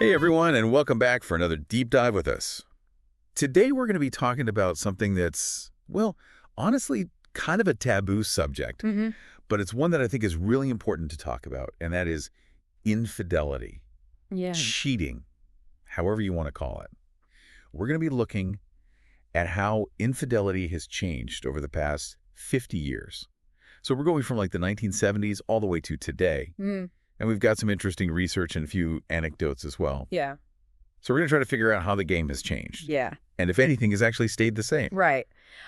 Hey everyone, and welcome back for another deep dive with us. Today we're going to be talking about something that's, well, honestly, kind of a taboo subject, Hmm. but it's one that I think is really important to talk about, and that is infidelity, Yeah. cheating, however you want to call it. We're going to be looking at how infidelity has changed over the past 50 years. So we're going from like the 1970s all the way to today, Mm. and we've got some interesting research and a few anecdotes as well. Yeah. So we're going to try to figure out how the game has changed, Yeah. and if anything has actually stayed the same. Right.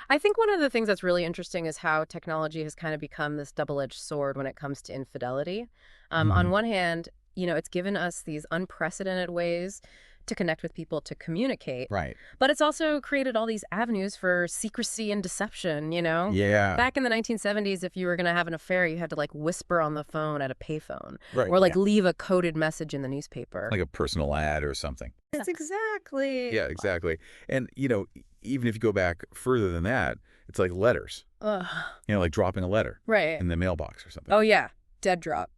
I think one of the things that's really interesting is how technology has kind of become this double-edged sword when it comes to infidelity. On Mhm. one hand, it's given us these unprecedented ways to connect with people, to communicate, Right. but it's also created all these avenues for secrecy and deception. Yeah. Back in the 1970s, if you were going to have an affair, you had to like whisper on the phone at a payphone Right. or like Yeah. leave a coded message in the newspaper. Like a personal ad or something. Yes, exactly. Yeah, exactly. And, even if you go back further than that, it's like letters, Ugh. like dropping a letter Right. in the mailbox or something. Oh, yeah. Dead drop.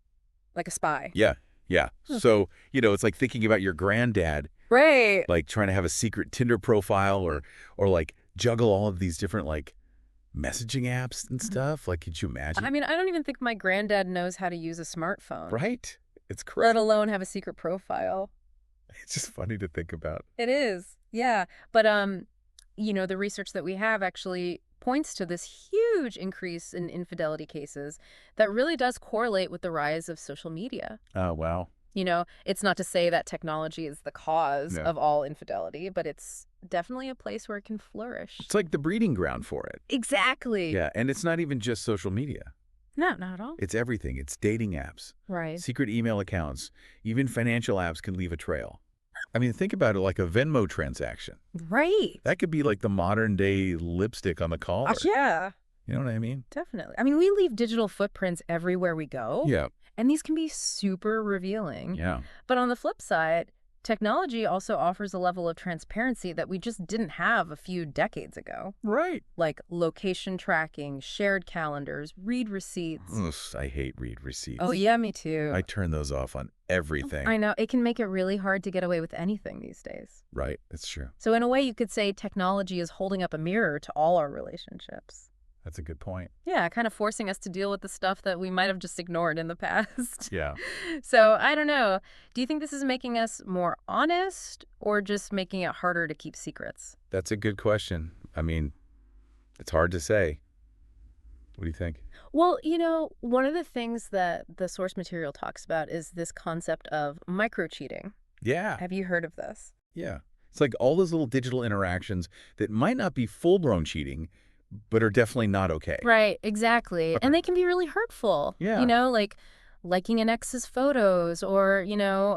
Like a spy. Yeah. Yeah. Huh. So, it's like thinking about your granddad, Right. like trying to have a secret Tinder profile or like juggle all of these different like messaging apps and stuff. Like, could you imagine? I mean, I don't even think my granddad knows how to use a smartphone, Right? It's let crazy. alone have a secret profile. It's just funny to think about. It is. Yeah. But the research that we have actually points to this huge increase in infidelity cases that really does correlate with the rise of social media. Oh, wow. It's not to say that technology is the cause Yeah. of all infidelity, but it's definitely a place where it can flourish. It's like the breeding ground for it. Exactly. Yeah, and it's not even just social media. No, not at all. It's everything. It's dating apps, Right. secret email accounts, even financial apps can leave a trail. I mean, think about it like a Venmo transaction. Right. That could be like the modern day lipstick on the collar. Yeah, You know what I mean? definitely. I mean, we leave digital footprints everywhere we go, Yeah, and these can be super revealing. yeah. But on the flip side, technology also offers a level of transparency that we just didn't have a few decades ago, Right. like location tracking, shared calendars, read receipts. Ugh, I hate read receipts. Oh, yeah, me too. I turn those off on everything. I know. It can make it really hard to get away with anything these days. Right, it's true. So in a way, you could say technology is holding up a mirror to all our relationships. That's a good point. Yeah, kind of forcing us to deal with the stuff that we might have just ignored in the past. Yeah. So I don't know. Do you think this is making us more honest or just making it harder to keep secrets? That's a good question. I mean, it's hard to say. What do you think? Well, one of the things that the source material talks about is this concept of micro-cheating. Yeah. Have you heard of this? Yeah. It's like all those little digital interactions that might not be full-blown cheating, but are definitely not okay. Right, exactly. And they can be really hurtful. Yeah. Like liking an ex's photos or,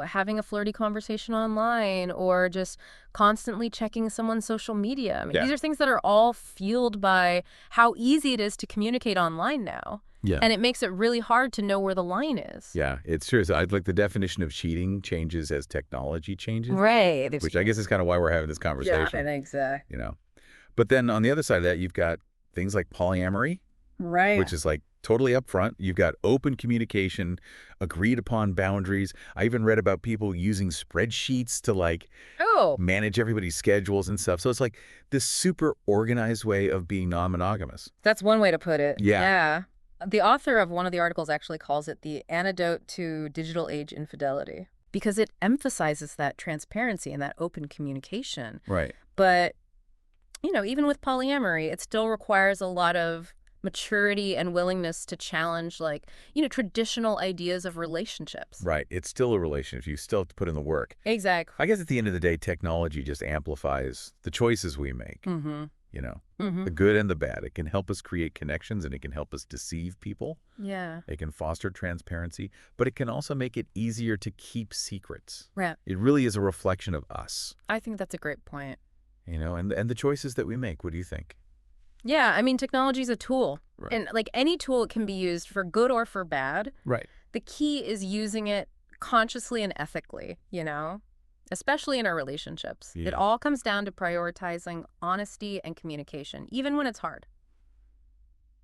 having a flirty conversation online or just constantly checking someone's social media. I mean, Yeah. these are things that are all fueled by how easy it is to communicate online now. Yeah. And it makes it really hard to know where the line is. Yeah, it's true. So I'd like the definition of cheating changes as technology changes, Right. which I guess is kind of why we're having this conversation, exactly. But then on the other side of that, you've got things like polyamory, Right. which is like totally upfront. You've got open communication, agreed upon boundaries. I even read about people using spreadsheets to like Oh, manage everybody's schedules and stuff. So it's like this super organized way of being non-monogamous. that's one way to put it. Yeah. Yeah. The author of one of the articles actually calls it the antidote to digital age infidelity because it emphasizes that transparency and that open communication. Right. But, even with polyamory, it still requires a lot of maturity and willingness to challenge, like, traditional ideas of relationships. Right. It's still a relationship. You still have to put in the work. Exactly. I guess at the end of the day, technology just amplifies the choices we make, Mm-hmm. Mm-hmm. the good and the bad. It can help us create connections and it can help us deceive people. Yeah. It can foster transparency, but it can also make it easier to keep secrets. Right. It really is a reflection of us, I think that's a great point. and the choices that we make. What do you think? Yeah, I mean, technology is a tool. Right. And like any tool, it can be used for good or for bad. Right. The key is using it consciously and ethically, especially in our relationships. Yeah. It all comes down to prioritizing honesty and communication, even when it's hard.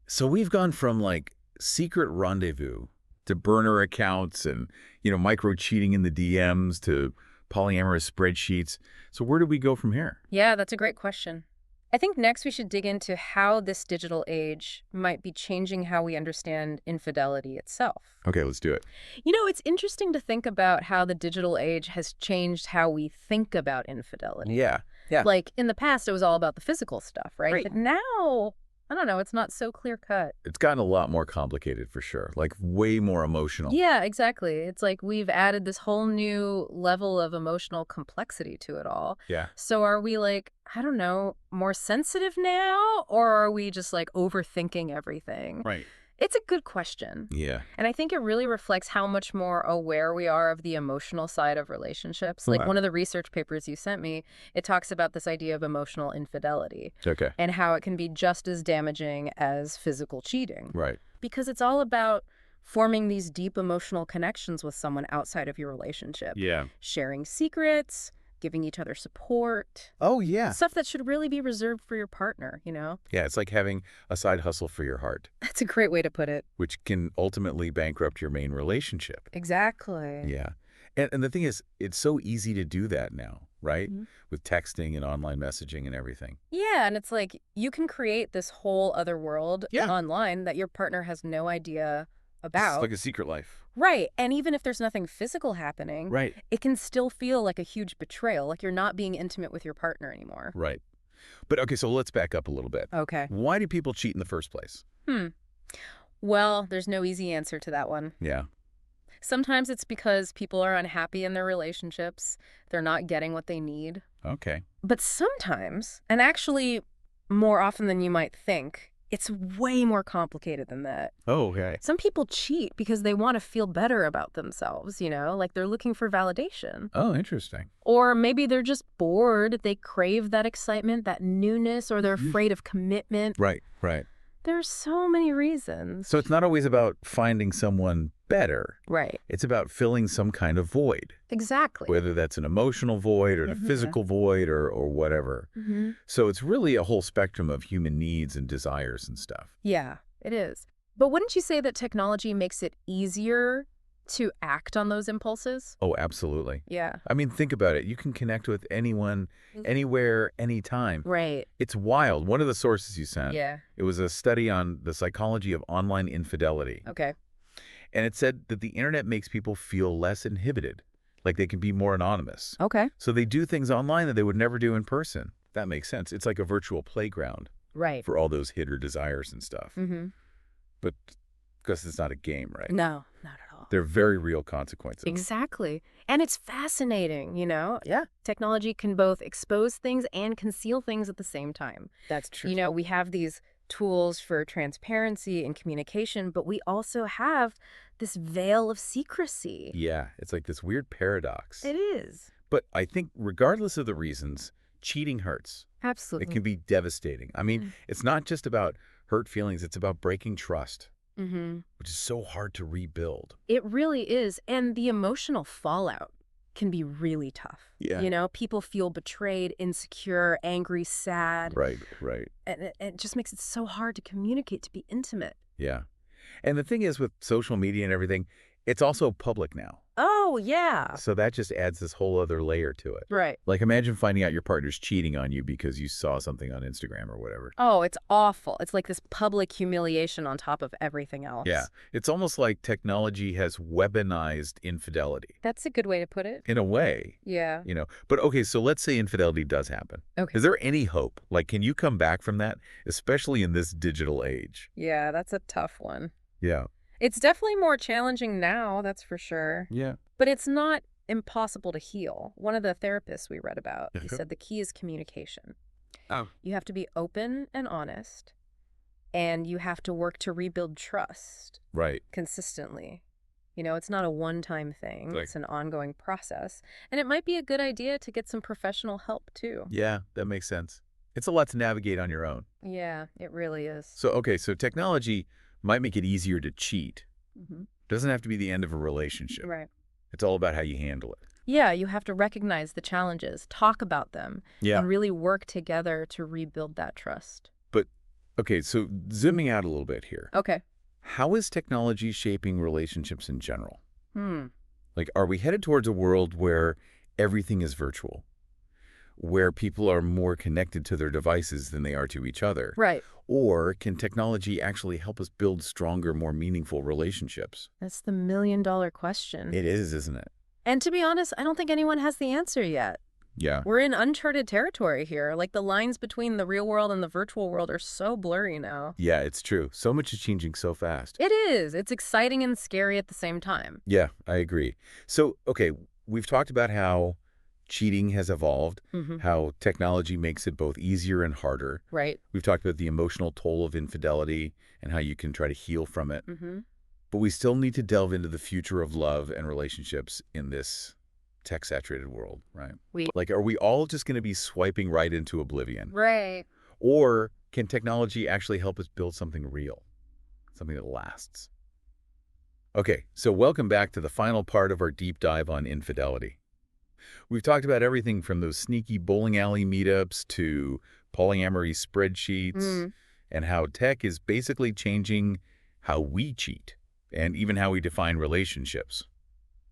So we've gone from like secret rendezvous to burner accounts and, micro cheating in the DMs to polyamorous spreadsheets. So where do we go from here? Yeah, that's a great question. I think next we should dig into how this digital age might be changing how we understand infidelity itself. Okay, let's do it. It's interesting to think about how the digital age has changed how we think about infidelity. Yeah. Yeah. Like, in the past, it was all about the physical stuff, right? Right. But now, I don't know, it's not so clear-cut. It's gotten a lot more complicated for sure, like way more emotional. Yeah, exactly. It's like we've added this whole new level of emotional complexity to it all. Yeah. So are we like, I don't know, more sensitive now? Or are we just like overthinking everything? Right. It's a good question. Yeah. And I think it really reflects how much more aware we are of the emotional side of relationships. Like Wow. one of the research papers you sent me, it talks about this idea of emotional infidelity Okay. and how it can be just as damaging as physical cheating. Right. Because it's all about forming these deep emotional connections with someone outside of your relationship. Yeah. Sharing secrets, giving each other support. Oh, yeah. Stuff that should really be reserved for your partner, Yeah, it's like having a side hustle for your heart, That's a great way to put it. which can ultimately bankrupt your main relationship. Exactly. Yeah. And the thing is, it's so easy to do that now, right? Mhm. With texting and online messaging and everything. Yeah, and it's like you can create this whole other world Yeah. online that your partner has no idea It's about. like a secret life. Right. And even if there's nothing physical happening, Right. it can still feel like a huge betrayal, like you're not being intimate with your partner anymore. Right. But okay, so let's back up a little bit. Okay. Why do people cheat in the first place? Well, there's no easy answer to that one. Yeah. Sometimes it's because people are unhappy in their relationships. They're not getting what they need. Okay. But sometimes, and actually more often than you might think, it's way more complicated than that. Oh, okay. Some people cheat because they want to feel better about themselves, like they're looking for validation. Oh, interesting. Or maybe they're just bored. They crave that excitement, that newness, or they're afraid of commitment. Right, right. There's so many reasons. So it's not always about finding someone better. Right. It's about filling some kind of void, Exactly. whether that's an emotional void or a physical void or whatever. Mm-hmm. So it's really a whole spectrum of human needs and desires and stuff. Yeah, it is. But wouldn't you say that technology makes it easier to act on those impulses? Oh, absolutely. Yeah. I mean, think about it. You can connect with anyone, anywhere, anytime. Right. It's wild. One of the sources you sent, Yeah. it was a study on the psychology of online infidelity. Okay. And it said that the internet makes people feel less inhibited, like they can be more anonymous. Okay. So they do things online that they would never do in person. That makes sense. It's like a virtual playground Right. for all those hidden desires and stuff. Mm-hmm. But because it's not a game, right? No, not at all. They're very real consequences. Exactly. And it's fascinating, Yeah. Technology can both expose things and conceal things at the same time. That's true. We have these tools for transparency and communication, but we also have this veil of secrecy. Yeah, it's like this weird paradox. It is. But I think regardless of the reasons, cheating hurts. Absolutely. It can be devastating. I mean, it's not just about hurt feelings. It's about breaking trust, Mm-hmm. which is so hard to rebuild. It really is. And the emotional fallout can be really tough. Yeah. People feel betrayed, insecure, angry, sad. Right, right. And it just makes it so hard to communicate, to be intimate. Yeah. And the thing is with social media and everything, it's also public now. Oh, yeah. So that just adds this whole other layer to it. Right. Like imagine finding out your partner's cheating on you because you saw something on Instagram or whatever. Oh, it's awful. It's like this public humiliation on top of everything else. Yeah. It's almost like technology has weaponized infidelity That's a good way to put it. in a way, Yeah. But okay, so let's say infidelity does happen. Okay. Is there any hope? Like, can you come back from that, especially in this digital age? Yeah, that's a tough one. Yeah. It's definitely more challenging now, that's for sure. Yeah. But it's not impossible to heal. One of the therapists we read about, he Uh-huh. said the key is communication. Oh. You have to be open and honest, and you have to work to rebuild trust Right. consistently. It's not a one-time thing. Like- It's an ongoing process. And it might be a good idea to get some professional help, too. Yeah, that makes sense. It's a lot to navigate on your own. Yeah, it really is. So, okay, so technology might make it easier to cheat. Mm-hmm. Doesn't have to be the end of a relationship. Right. It's all about how you handle it. Yeah, you have to recognize the challenges, talk about them, Yeah. and really work together to rebuild that trust. But, okay, so zooming out a little bit here. Okay. How is technology shaping relationships in general? Hmm. Like, are we headed towards a world where everything is virtual, where people are more connected to their devices than they are to each other? Right. Or can technology actually help us build stronger, more meaningful relationships? That's the million-dollar question. It is, isn't it? And to be honest, I don't think anyone has the answer yet. Yeah. We're in uncharted territory here. Like, the lines between the real world and the virtual world are so blurry now. Yeah, it's true. So much is changing so fast. It is. It's exciting and scary at the same time. Yeah, I agree. So, okay, we've talked about how cheating has evolved, Mm-hmm. how technology makes it both easier and harder. Right. We've talked about the emotional toll of infidelity and how you can try to heal from it. Mm-hmm. But we still need to delve into the future of love and relationships in this tech-saturated world, right? Like, are we all just going to be swiping right into oblivion? Right. Or can technology actually help us build something real, something that lasts? Okay, so welcome back to the final part of our deep dive on infidelity. We've talked about everything from those sneaky bowling alley meetups to polyamory spreadsheets and how tech is basically changing how we cheat and even how we define relationships.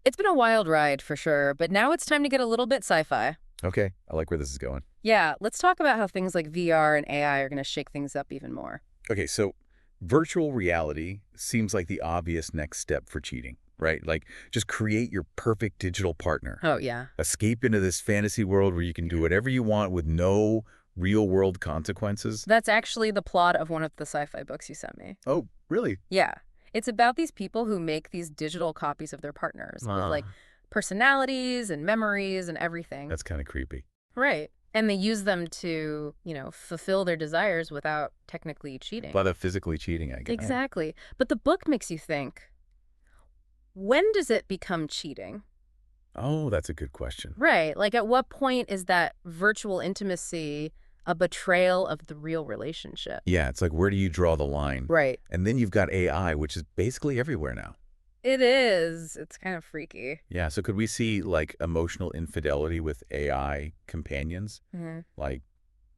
It's been a wild ride, for sure, but now it's time to get a little bit sci-fi. Okay, I like where this is going. Yeah, let's talk about how things like VR and AI are going to shake things up even more. Okay, so virtual reality seems like the obvious next step for cheating, right? Like, just create your perfect digital partner. Oh, yeah. Escape into this fantasy world where you can do whatever you want with no real-world consequences. That's actually the plot of one of the sci-fi books you sent me. Oh, really? Yeah. It's about these people who make these digital copies of their partners with, like, personalities and memories and everything. That's kind of creepy. Right. And they use them to, fulfill their desires without technically cheating. But of physically cheating, I guess. Exactly. But the book makes you think, when does it become cheating? Oh, that's a good question. Right. Like, at what point is that virtual intimacy a betrayal of the real relationship? Yeah, it's like, where do you draw the line? Right. And then you've got AI, which is basically everywhere now. It is. It's kind of freaky. Yeah, so could we see, like, emotional infidelity with AI companions? Mm-hmm. Like,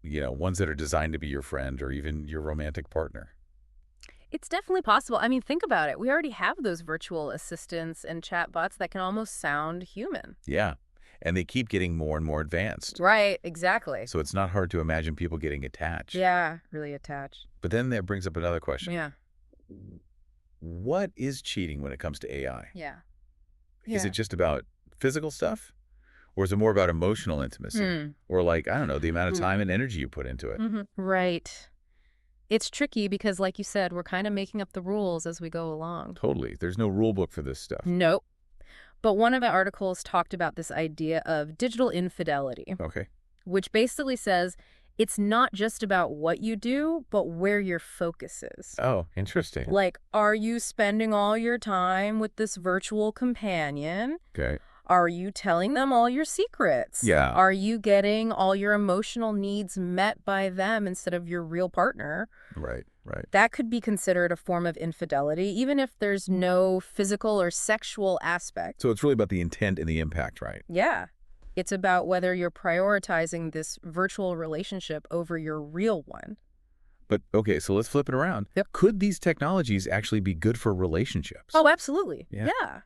ones that are designed to be your friend or even your romantic partner? It's definitely possible. I mean, think about it. We already have those virtual assistants and chatbots that can almost sound human. Yeah, and they keep getting more and more advanced. Right, exactly. So it's not hard to imagine people getting attached. Yeah, really attached. But then that brings up another question. Yeah. What is cheating when it comes to AI? Yeah. Is it just about physical stuff? Or is it more about emotional intimacy? Or, like, I don't know, the amount of time and energy you put into it? Right. It's tricky because, like you said, we're kind of making up the rules as we go along. Totally. There's no rule book for this stuff. Nope. But one of the articles talked about this idea of digital infidelity, Okay. which basically says it's not just about what you do, but where your focus is. Oh, interesting. Like, are you spending all your time with this virtual companion? Okay. Are you telling them all your secrets? Yeah. Are you getting all your emotional needs met by them instead of your real partner? Right, right. That could be considered a form of infidelity, even if there's no physical or sexual aspect. So it's really about the intent and the impact, right? Yeah. It's about whether you're prioritizing this virtual relationship over your real one. But, okay, so let's flip it around. Yep. Could these technologies actually be good for relationships? Oh, absolutely. Yeah. Yeah.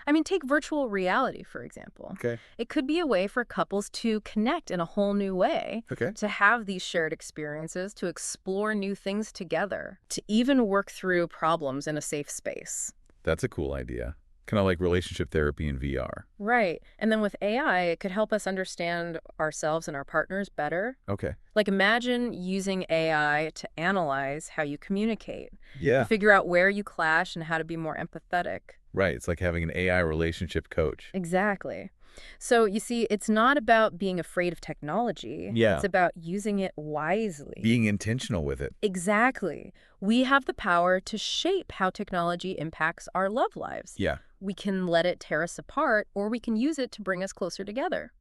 I mean, take virtual reality, for example. Okay. It could be a way for couples to connect in a whole new way, Okay. to have these shared experiences, to explore new things together, to even work through problems in a safe space. That's a cool idea. Kind of like relationship therapy in VR. Right. And then with AI, it could help us understand ourselves and our partners better. Okay. Like, imagine using AI to analyze how you communicate, Yeah. to figure out where you clash and how to be more empathetic. Right. It's like having an AI relationship coach. Exactly. So, you see, it's not about being afraid of technology. Yeah. It's about using it wisely. Being intentional with it. Exactly. We have the power to shape how technology impacts our love lives. Yeah. We can let it tear us apart, or we can use it to bring us closer together.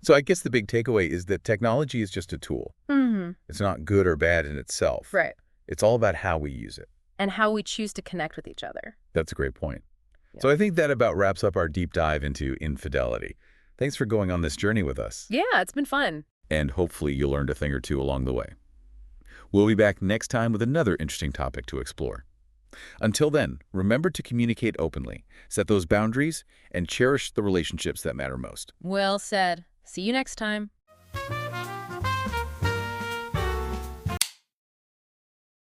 So I guess the big takeaway is that technology is just a tool. Mm-hmm. It's not good or bad in itself. Right. It's all about how we use it. And how we choose to connect with each other. That's a great point. Yeah. So I think that about wraps up our deep dive into infidelity. Thanks for going on this journey with us. Yeah, it's been fun. And hopefully you learned a thing or two along the way. We'll be back next time with another interesting topic to explore. Until then, remember to communicate openly, set those boundaries, and cherish the relationships that matter most. Well said. See you next time.